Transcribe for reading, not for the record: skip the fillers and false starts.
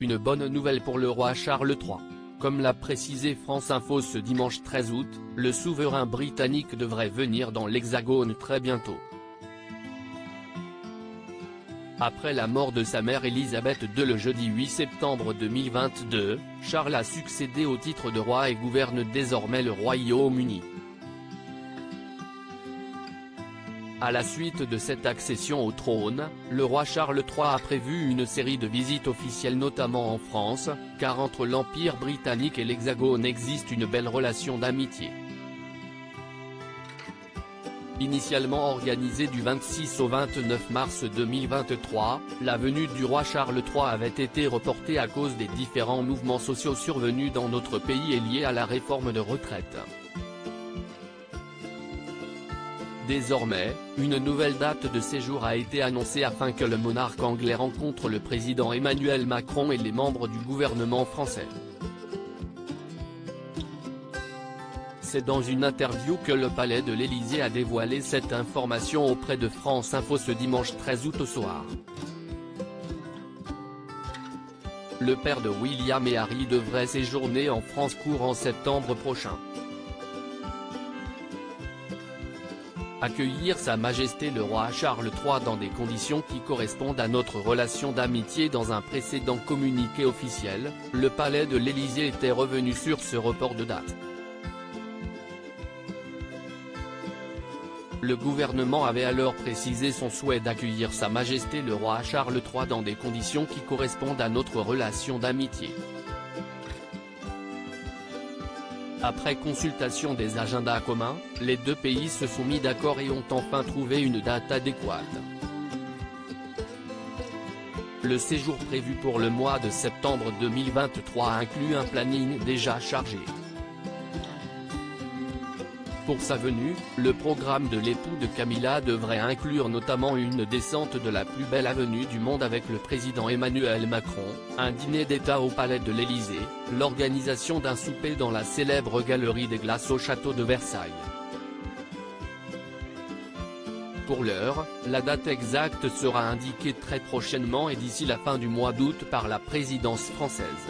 Une bonne nouvelle pour le roi Charles III. Comme l'a précisé France Info ce dimanche 13 août, le souverain britannique devrait venir dans l'Hexagone très bientôt. Après la mort de sa mère Elisabeth II le jeudi 8 septembre 2022, Charles a succédé au titre de roi et gouverne désormais le Royaume-Uni. À la suite de cette accession au trône, le roi Charles III a prévu une série de visites officielles notamment en France, car entre l'Empire britannique et l'Hexagone existe une belle relation d'amitié. Initialement organisée du 26 au 29 mars 2023, la venue du roi Charles III avait été reportée à cause des différents mouvements sociaux survenus dans notre pays et liés à la réforme de retraite. Désormais, une nouvelle date de séjour a été annoncée afin que le monarque anglais rencontre le président Emmanuel Macron et les membres du gouvernement français. C'est dans une interview que le palais de l'Élysée a dévoilé cette information auprès de France Info ce dimanche 13 août au soir. Le père de William et Harry devrait séjourner en France courant septembre prochain. Accueillir Sa Majesté le roi Charles III dans des conditions qui correspondent à notre relation d'amitié. Dans un précédent communiqué officiel, le palais de l'Élysée était revenu sur ce report de date. Le gouvernement avait alors précisé son souhait d'accueillir Sa Majesté le roi Charles III dans des conditions qui correspondent à notre relation d'amitié. Après consultation des agendas communs, les deux pays se sont mis d'accord et ont enfin trouvé une date adéquate. Le séjour prévu pour le mois de septembre 2023 inclut un planning déjà chargé. Pour sa venue, le programme de l'époux de Camilla devrait inclure notamment une descente de la plus belle avenue du monde avec le président Emmanuel Macron, un dîner d'État au palais de l'Élysée, l'organisation d'un souper dans la célèbre galerie des glaces au château de Versailles. Pour l'heure, la date exacte sera indiquée très prochainement et d'ici la fin du mois d'août par la présidence française.